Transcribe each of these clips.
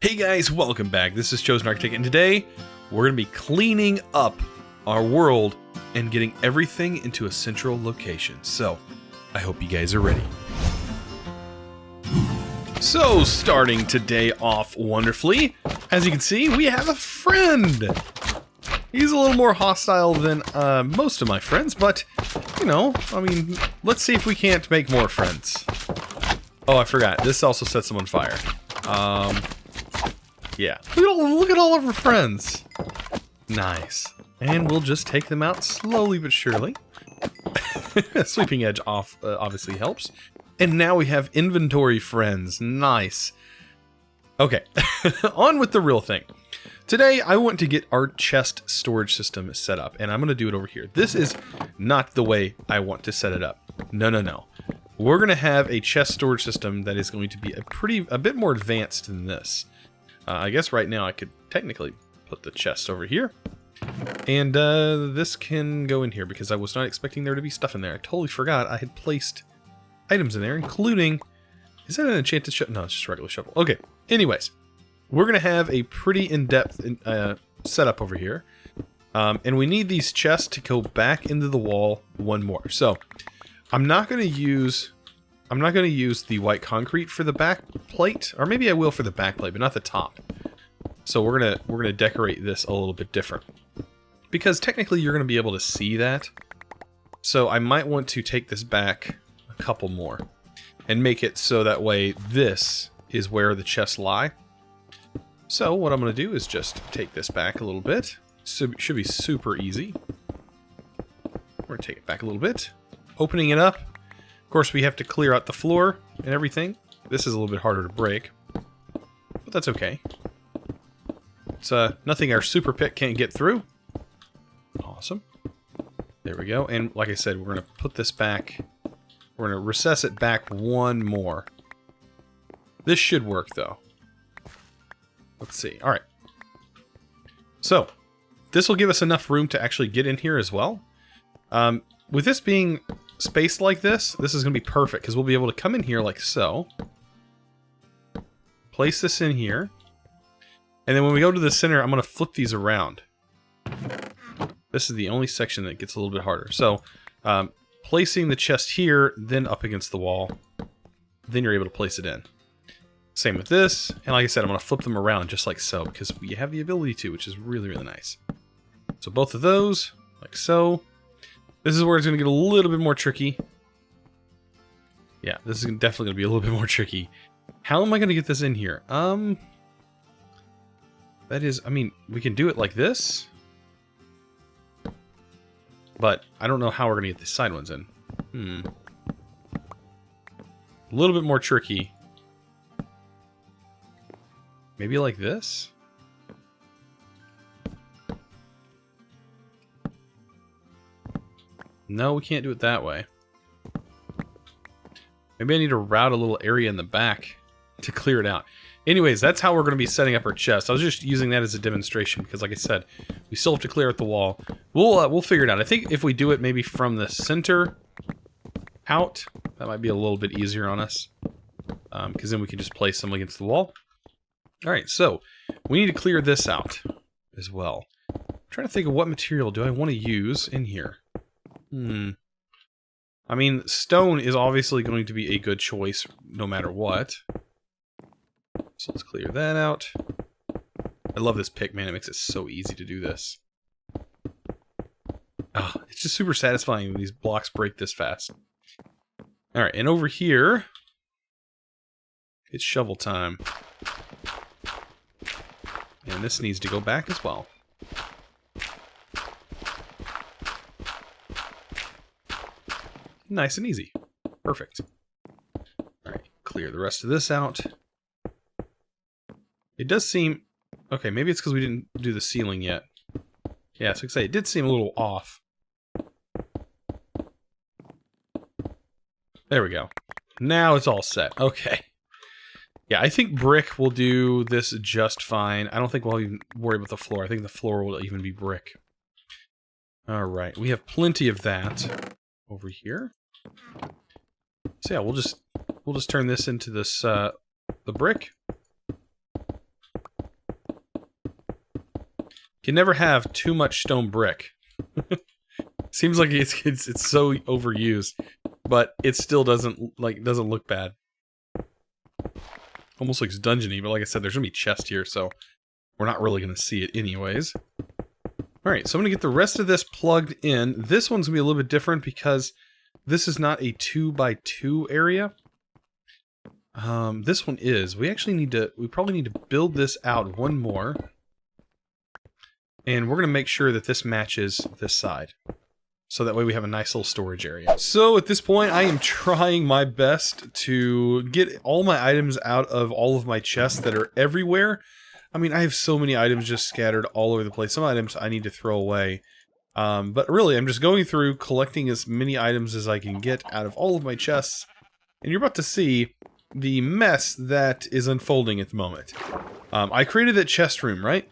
Hey guys, welcome back. This is ChosenArchitect, and today we're going to be cleaning up our world and getting everything into a central location. So, I hope you guys are ready. So, starting today off wonderfully, as you can see, we have a friend. He's a little more hostile than most of my friends, but, you know, I mean, let's see if we can't make more friends. Oh, I forgot. This also sets them on fire. Yeah. Look at all of our friends. Nice. And we'll just take them out slowly but surely. Sweeping edge off obviously helps. And now we have inventory friends. Nice. Okay. On with the real thing. Today, I want to get our chest storage system set up, and I'm going to do it over here. This is not the way I want to set it up. No. We're going to have a chest storage system that is going to be a bit more advanced than this. I guess right now I could technically put the chest over here. And this can go in here because I was not expecting there to be stuff in there. I totally forgot I had placed items in there, including... Is that an enchanted shovel? No, it's just a regular shovel. Okay, anyways. We're going to have a pretty in-depth setup over here. And we need these chests to go back into the wall one more. So, I'm not going to use the white concrete for the back plate, or maybe I will for the back plate, but not the top. So we're gonna decorate this a little bit different, because technically you're gonna be able to see that. So I might want to take this back a couple more and make it so that way this is where the chests lie. So what I'm gonna do is just take this back a little bit. So it should be super easy. We're gonna take it back a little bit, opening it up. Of course, we have to clear out the floor and everything. This is a little bit harder to break, but that's okay. It's nothing our super pick can't get through. Awesome. There we go. And like I said, we're going to put this back. We're going to recess it back one more. This should work, though. Let's see. All right. So, this will give us enough room to actually get in here as well. With this being spaced like this is going to be perfect, because we'll be able to come in here like so. Place this in here. And then when we go to the center, I'm going to flip these around. This is the only section that gets a little bit harder. So, placing the chest here, then up against the wall. Then you're able to place it in. Same with this. And like I said, I'm going to flip them around just like so, because we have the ability to, which is really, really nice. So both of those, like so. This is where it's going to get a little bit more tricky. Yeah, this is definitely going to be a little bit more tricky. How am I going to get this in here? That is, I mean, we can do it like this. But I don't know how we're going to get the side ones in. A little bit more tricky. Maybe like this? No, we can't do it that way. Maybe I need to route a little area in the back to clear it out. Anyways, that's how we're going to be setting up our chest. I was just using that as a demonstration because, like I said, we still have to clear out the wall. We'll figure it out. I think if we do it maybe from the center out, that might be a little bit easier on us. Because then we can just place them against the wall. Alright, so we need to clear this out as well. I'm trying to think of what material do I want to use in here. I mean, stone is obviously going to be a good choice no matter what. So let's clear that out. I love this pick, man. It makes it so easy to do this. Oh, it's just super satisfying when these blocks break this fast. Alright, and over here, it's shovel time. And this needs to go back as well. Nice and easy. Perfect. Alright, clear the rest of this out. It does seem... Okay, maybe it's because we didn't do the ceiling yet. Yeah, so I can say it did seem a little off. There we go. Now it's all set. Okay. Yeah, I think brick will do this just fine. I don't think we'll even worry about the floor. I think the floor will even be brick. Alright, we have plenty of that over here. So yeah, we'll just turn this into this the brick. can never have too much stone brick. Seems like it's so overused, but it still doesn't look bad. Almost looks dungeony, but like I said, there's gonna be chest here, so we're not really gonna see it anyways. Alright, so I'm gonna get the rest of this plugged in. This one's gonna be a little bit different because this is not a 2x2 area. This one is. We probably need to build this out one more. And we're gonna make sure that this matches this side. So that way we have a nice little storage area. So at this point, I am trying my best to get all my items out of all of my chests that are everywhere. I mean, I have so many items just scattered all over the place. Some items I need to throw away. But really, I'm just going through, collecting as many items as I can get out of all of my chests. And you're about to see the mess that is unfolding at the moment. I created that chest room, right?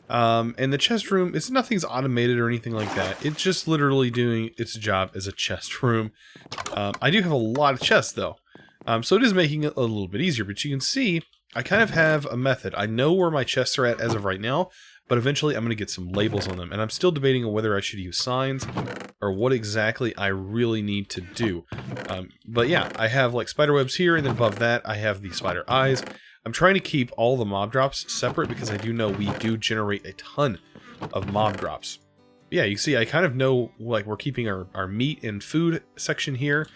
And the chest room, nothing's automated or anything like that. It's just literally doing its job as a chest room. I do have a lot of chests though. So it is making it a little bit easier, but you can see I kind of have a method. I know where my chests are at as of right now, but eventually I'm going to get some labels on them. And I'm still debating on whether I should use signs or what exactly I really need to do. But yeah, I have like spider webs here, and then above that I have the spider eyes. I'm trying to keep all the mob drops separate because I do know we do generate a ton of mob drops. Yeah, you see, I kind of know, like, we're keeping our meat and food section here.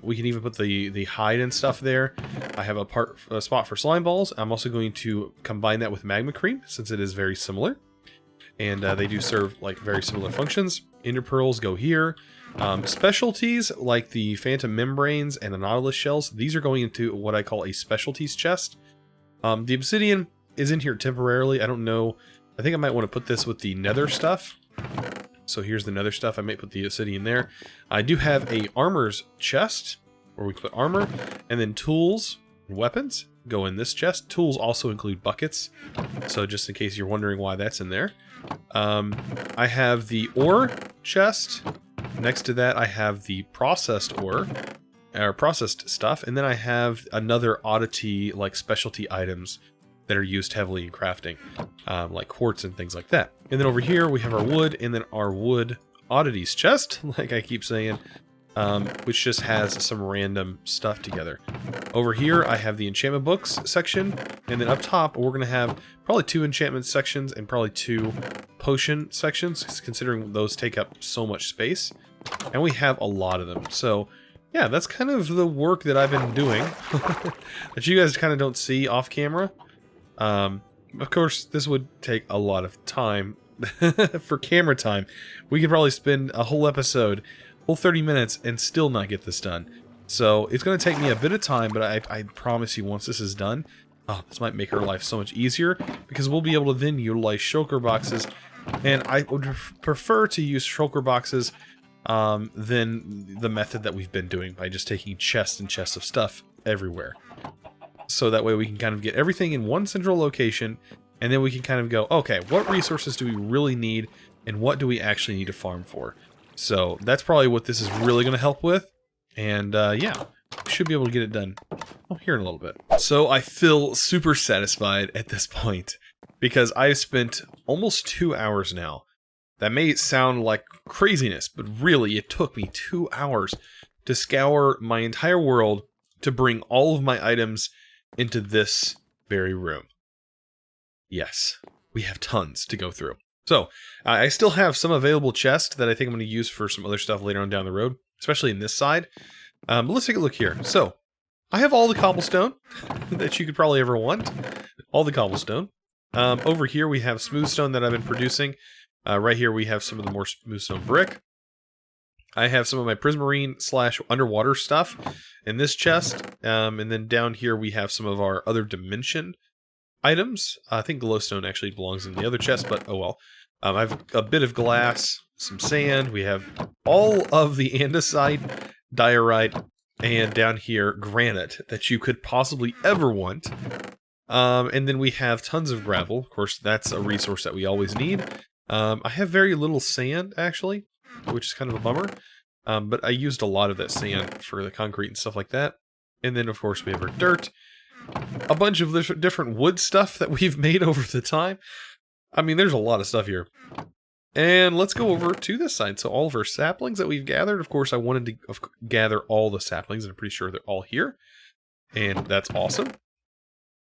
We can even put the hide and stuff there. I have a spot for slime balls. I'm also going to combine that with magma cream, since it is very similar. And they do serve, like, very similar functions. Ender pearls go here. Specialties, like the phantom membranes and the nautilus shells, these are going into what I call a specialties chest. The obsidian is in here temporarily. I don't know. I think I might want to put this with the nether stuff. So here's the nether stuff. I might put the obsidian there. I do have a armor's chest where we put armor, and then tools and weapons go in this chest. Tools also include buckets, so just in case you're wondering why that's in there. I have the ore chest. Next to that, I have the processed ore, or processed stuff, and then I have another oddity, like specialty items that are used heavily in crafting, like quartz and things like that. And then over here, we have our wood, and then our wood oddities chest, like I keep saying, which just has some random stuff together. Over here, I have the enchantment books section, and then up top, we're going to have probably 2 enchantment sections and probably 2 potion sections, considering those take up so much space. And we have a lot of them. So, yeah, that's kind of the work that I've been doing that you guys kind of don't see off camera. Of course, this would take a lot of time for camera time. We could probably spend a whole episode, whole 30 minutes, and still not get this done. So it's going to take me a bit of time, but I promise you, once this is done, this might make our life so much easier, because we'll be able to then utilize shulker boxes. And I would prefer to use shulker boxes than the method that we've been doing, by just taking chests and chests of stuff everywhere. So that way we can kind of get everything in one central location, and then we can kind of go, okay, what resources do we really need, and what do we actually need to farm for? So that's probably what this is really going to help with. And yeah, we should be able to get it done here in a little bit. So I feel super satisfied at this point, because I've spent almost 2 hours now. That may sound like craziness, but really it took me 2 hours to scour my entire world to bring all of my items into this very room. Yes, we have tons to go through. So, I still have some available chests that I think I'm going to use for some other stuff later on down the road, especially in this side. But let's take a look here. So, I have all the cobblestone that you could probably ever want. All the cobblestone. Over here we have smooth stone that I've been producing. Right here we have some of the more smooth stone brick. I have some of my prismarine / underwater stuff in this chest. And then down here we have some of our other dimension items. I think glowstone actually belongs in the other chest, but oh well. I have a bit of glass, some sand. We have all of the andesite, diorite, and down here granite that you could possibly ever want. And then we have tons of gravel. Of course, that's a resource that we always need. I have very little sand, actually, which is kind of a bummer. But I used a lot of that sand for the concrete and stuff like that. And then, of course, we have our dirt. A bunch of different wood stuff that we've made over the time. I mean, there's a lot of stuff here. And let's go over to this side. So all of our saplings that we've gathered, of course, I wanted to gather all the saplings, and I'm pretty sure they're all here. And that's awesome.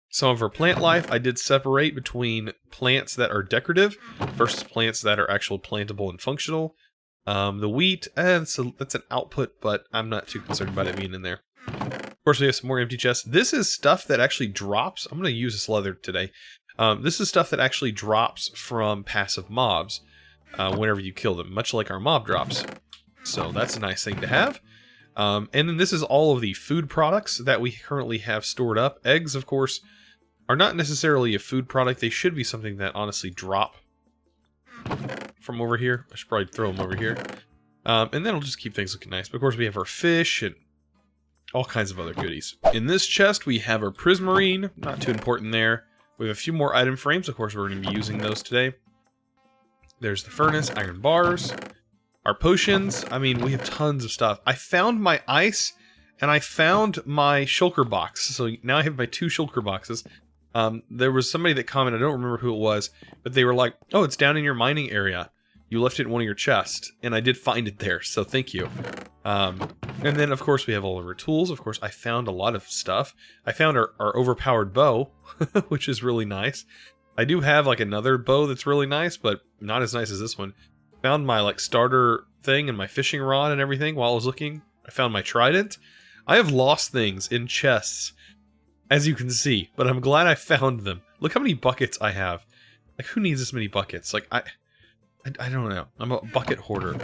Some of our plant life, I did separate between plants that are decorative versus plants that are actually plantable and functional. The wheat, so that's an output, but I'm not too concerned about it being in there. Of course, we have some more empty chests. This is stuff that actually drops. I'm going to use this leather today. This is stuff that actually drops from passive mobs whenever you kill them, much like our mob drops. So that's a nice thing to have. And then this is all of the food products that we currently have stored up. Eggs, of course, are not necessarily a food product. They should be something that honestly drop from over here. I should probably throw them over here. And then it'll just keep things looking nice. But of course, we have our fish and all kinds of other goodies. In this chest, we have our prismarine. Not too important there. We have a few more item frames. Of course, we're going to be using those today. There's the furnace, iron bars, our potions. I mean, we have tons of stuff. I found my ice, and I found my shulker box. So now I have my 2 shulker boxes. There was somebody that commented, I don't remember who it was, but they were like, oh, it's down in your mining area. You left it in one of your chests, and I did find it there, so thank you. And then, of course, we have all of our tools. Of course, I found a lot of stuff. I found our overpowered bow, which is really nice. I do have, like, another bow that's really nice, but not as nice as this one. Found my, like, starter thing and my fishing rod and everything while I was looking. I found my trident. I have lost things in chests, as you can see, but I'm glad I found them. Look how many buckets I have. Like, who needs this many buckets? Like, I don't know. I'm a bucket hoarder.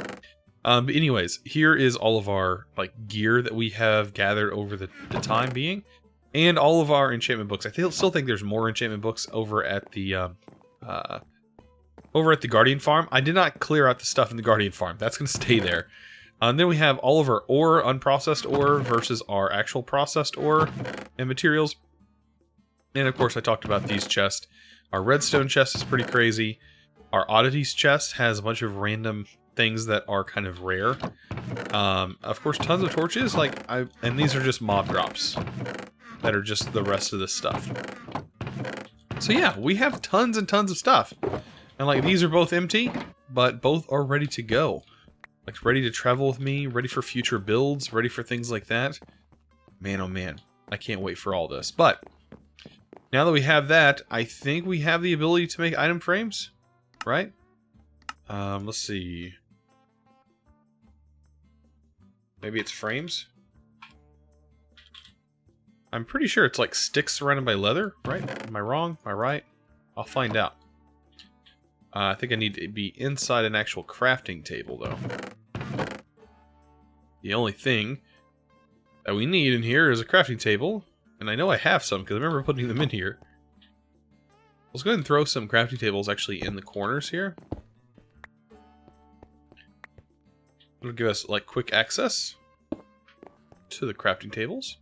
But anyways, here is all of our, like, gear that we have gathered over the time being. And all of our enchantment books. I still think there's more enchantment books over at the Guardian Farm. I did not clear out the stuff in the Guardian Farm. That's going to stay there. And then we have all of our ore, unprocessed ore, versus our actual processed ore and materials. And of course, I talked about these chests. Our redstone chest is pretty crazy. Our oddities chest has a bunch of random things that are kind of rare. Of course, tons of torches. And these are just mob drops that are just the rest of this stuff. So yeah, we have tons and tons of stuff. And like, these are both empty, but both are ready to go. Like, ready to travel with me, ready for future builds, ready for things like that. Man, oh man, I can't wait for all this. But now that we have that, I think we have the ability to make item frames, right? Let's see. Maybe it's frames? I'm pretty sure it's like sticks surrounded by leather, right? Am I wrong? Am I right? I'll find out. I think I need to be inside an actual crafting table, though. The only thing that we need in here is a crafting table. And I know I have some, because I remember putting them in here. Let's go ahead and throw some crafting tables actually in the corners here. It'll give us, like, quick access to the crafting tables.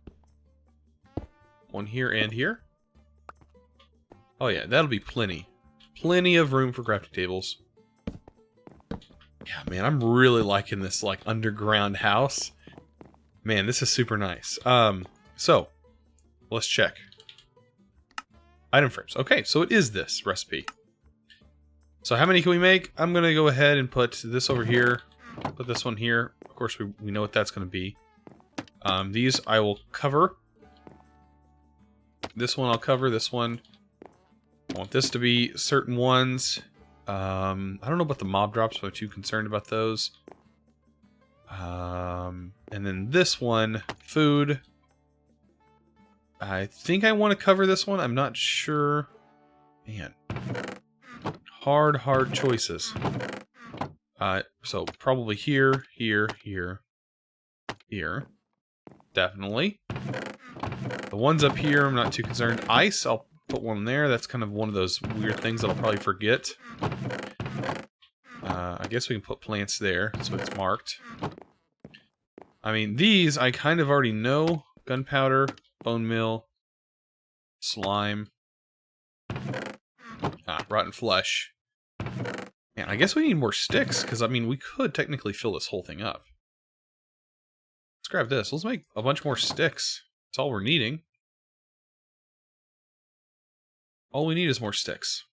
One here and here. Oh yeah, that'll be plenty. Plenty of room for crafting tables. Yeah, man, I'm really liking this, like, underground house. Man, this is super nice. So, let's check. Item frames. Okay, so it is this recipe. So how many can we make? I'm going to go ahead and put this over here. Put this one here. Of course, we know what that's going to be. These I will cover. This one I'll cover. This one. I want this to be certain ones. I don't know about the mob drops, but I'm too concerned about those. And then this one, food. I think I want to cover this one. I'm not sure. Man. Hard choices. So probably here, here, here, here. Definitely. The ones up here, I'm not too concerned. Ice, I'll put one there. That's kind of one of those weird things that I'll probably forget. I guess we can put plants there, so it's marked. I mean, these I kind of already know. Gunpowder, bone meal, slime, rotten flesh. Man, I guess we need more sticks, because, I mean, we could technically fill this whole thing up. Let's grab this. Let's make a bunch more sticks. That's all we're needing. All we need is more sticks.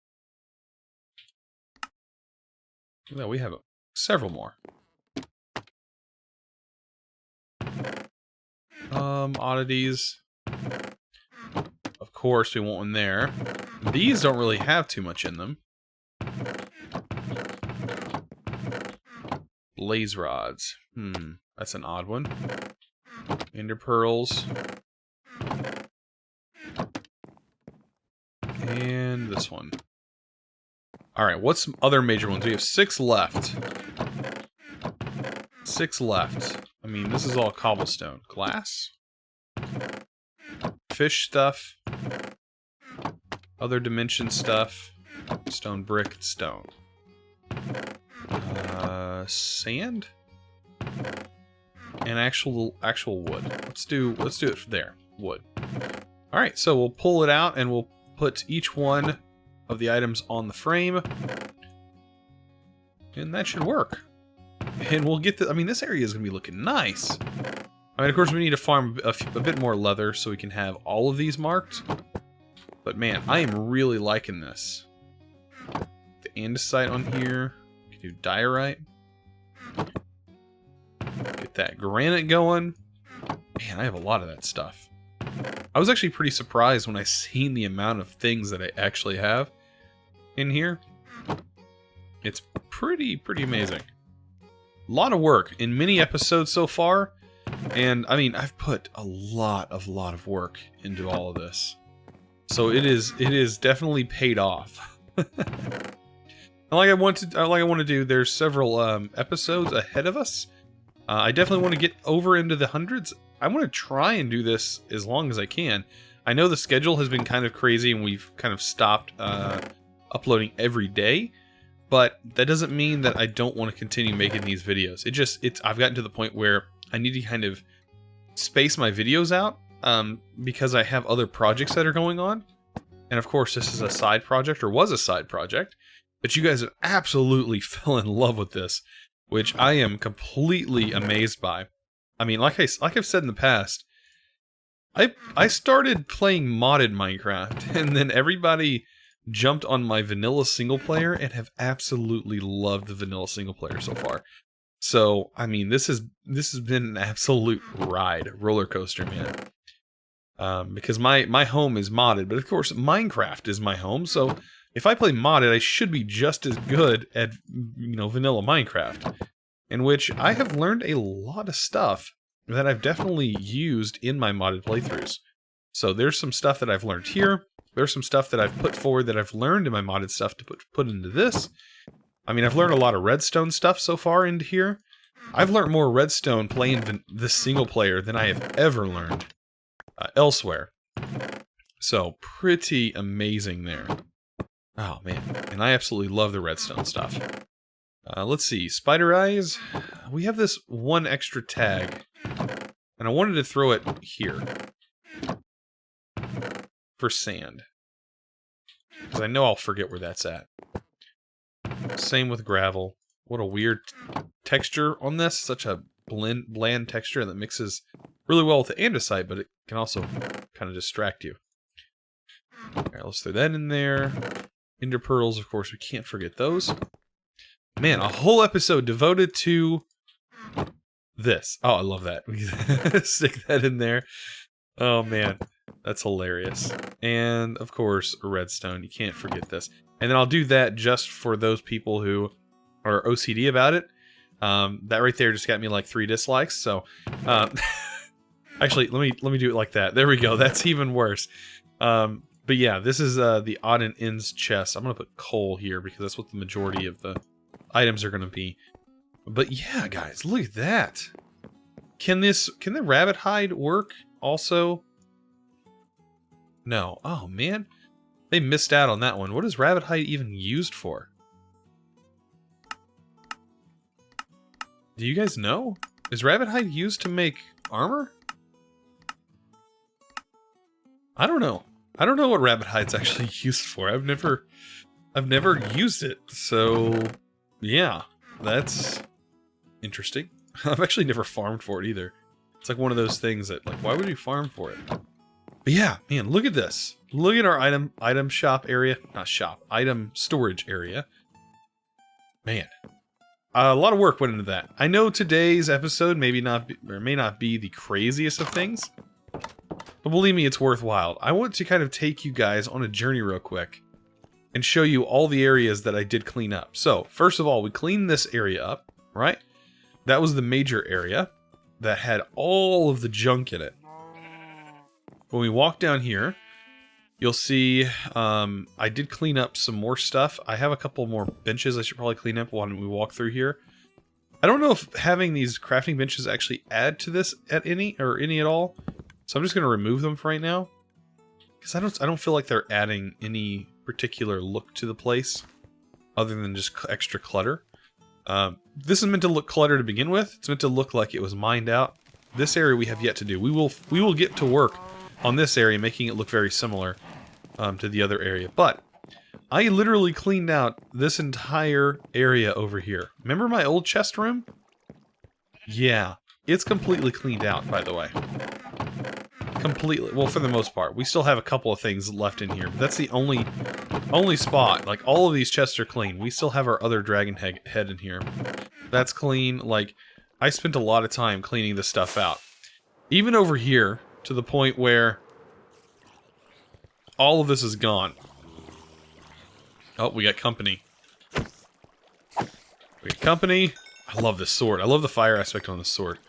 No, we have several more. Oddities. Of course, we want one there. These don't really have too much in them. Blaze rods. That's an odd one. Ender pearls. And this one. Alright, what's some other major ones? We have 6 left. 6 left. I mean, this is all cobblestone. Glass? Fish stuff. Other dimension stuff. Stone, brick, stone. Sand? And actual wood. Let's do it there. Wood. Alright, so we'll pull it out and we'll put each one of the items on the frame. And that should work. And we'll get the... I mean, this area is going to be looking nice. I mean, of course, we need to farm a bit more leather so we can have all of these marked. But man, I am really liking this. The andesite on here. We can do diorite. Get that granite going. Man, I have a lot of that stuff. I was actually pretty surprised when I seen the amount of things that I actually have in here. It's pretty amazing. A lot of work in many episodes so far. And, I mean, I've put a lot of work into all of this. So it is definitely paid off. Like I want to do, there's several episodes ahead of us. I definitely want to get over into the hundreds. I want to try and do this as long as I can. I know the schedule has been kind of crazy and we've kind of stopped uploading every day. But that doesn't mean that I don't want to continue making these videos. I've gotten to the point where I need to kind of space my videos out because I have other projects that are going on. And of course, this is a side project, or was a side project. But you guys have absolutely fell in love with this, which I am completely amazed by. I mean, like I've said in the past, I started playing modded Minecraft, and then everybody jumped on my vanilla single player and have absolutely loved the vanilla single player so far. So, I mean, this has been an absolute ride, roller coaster, man. Because my home is modded, but of course Minecraft is my home. So if I play modded, I should be just as good at vanilla Minecraft, in which I have learned a lot of stuff that I've definitely used in my modded playthroughs. So there's some stuff that I've learned here. There's some stuff that I've put forward that I've learned in my modded stuff to put into this. I mean, I've learned a lot of redstone stuff so far into here. I've learned more redstone playing this single player than I have ever learned elsewhere. So, pretty amazing there. Oh, man. And I absolutely love the redstone stuff. Let's see. Spider eyes. We have this one extra tag. And I wanted to throw it here. For sand. Because I know I'll forget where that's at. Same with gravel. What a weird texture on this. Such a bland texture that mixes really well with the andesite, but it can also kind of distract you. Alright, let's throw that in there. Ender pearls, of course, we can't forget those. Man, a whole episode devoted to this. Oh, I love that. Stick that in there. Oh, man. That's hilarious. And, of course, redstone. You can't forget this. And then I'll do that just for those people who are OCD about it. That right there just got me like 3 dislikes. So, actually, let me do it like that. There we go. That's even worse. But yeah, this is the odd and ends chest. I'm going to put coal here because that's what the majority of the items are going to be. But yeah, guys, look at that. Can the rabbit hide work also? No. Oh, man. They missed out on that one. What is rabbit hide even used for? Do you guys know? Is rabbit hide used to make armor? I don't know. I don't know what rabbit hide's actually used for. I've never used it. So, yeah. That's interesting. I've actually never farmed for it either. It's like one of those things that, like, why would you farm for it? But yeah, man, look at this. Look at our item shop area. Not shop. Item storage area. Man, a lot of work went into that. I know today's episode may not be the craziest of things, but believe me, it's worthwhile. I want to kind of take you guys on a journey real quick and show you all the areas that I did clean up. So, first of all, we cleaned this area up, right? That was the major area that had all of the junk in it. When we walk down here, you'll see I did clean up some more stuff. I have a couple more benches I should probably clean up when we walk through here. I don't know if having these crafting benches actually add to this at any at all. So I'm just going to remove them for right now, because I don't feel like they're adding any particular look to the place other than just extra clutter. This is meant to look cluttered to begin with. It's meant to look like it was mined out. This area we have yet to do. We will get to work on this area, making it look very similar to the other area. But I literally cleaned out this entire area over here. Remember my old chest room? Yeah, it's completely cleaned out, by the way. Completely. Well, for the most part. We still have a couple of things left in here, but that's the only spot. Like, all of these chests are clean. We still have our other dragon head in here. That's clean. Like, I spent a lot of time cleaning this stuff out. Even over here, to the point where all of this is gone. Oh, we got company. We got company. I love this sword. I love the fire aspect on this sword.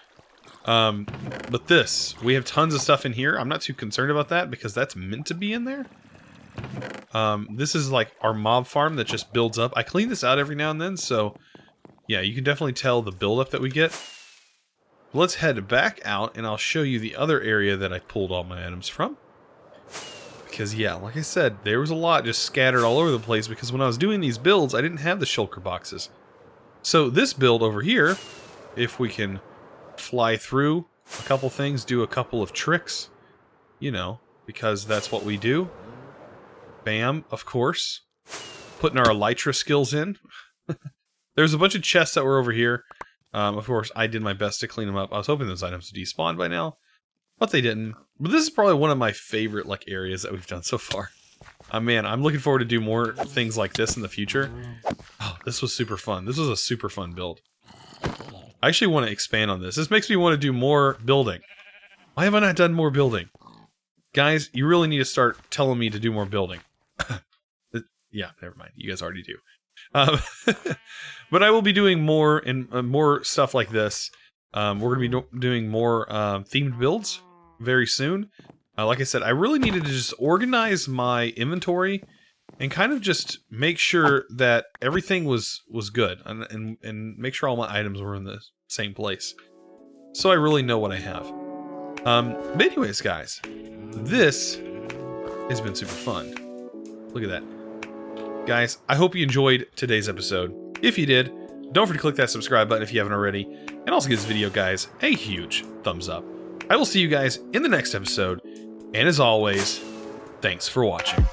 But this, we have tons of stuff in here. I'm not too concerned about that because that's meant to be in there. This is like our mob farm that just builds up. I clean this out every now and then, so yeah, you can definitely tell the buildup that we get. Let's head back out and I'll show you the other area that I pulled all my items from. Because yeah, like I said, there was a lot just scattered all over the place because when I was doing these builds, I didn't have the shulker boxes. So this build over here, if we can fly through a couple things, do a couple of tricks, you know, because that's what we do. Bam, of course. Putting our elytra skills in. There's a bunch of chests that were over here. Of course, I did my best to clean them up. I was hoping those items would despawn by now, but they didn't. But this is probably one of my favorite like areas that we've done so far. Man, I'm looking forward to do more things like this in the future. Oh, this was super fun. This was a super fun build. I actually want to expand on this. This makes me want to do more building. Why have I not done more building? Guys, you really need to start telling me to do more building. Yeah, never mind. You guys already do. But I will be doing more and more stuff like this. We're going to be doing more themed builds very soon. Like I said, I really needed to just organize my inventory and kind of just make sure that everything was good and make sure all my items were in the same place. So I really know what I have. But anyways, guys, this has been super fun. Look at that. Guys, I hope you enjoyed today's episode. If you did, don't forget to click that subscribe button if you haven't already. And also give this video, guys, a huge thumbs up. I will see you guys in the next episode. And as always, thanks for watching.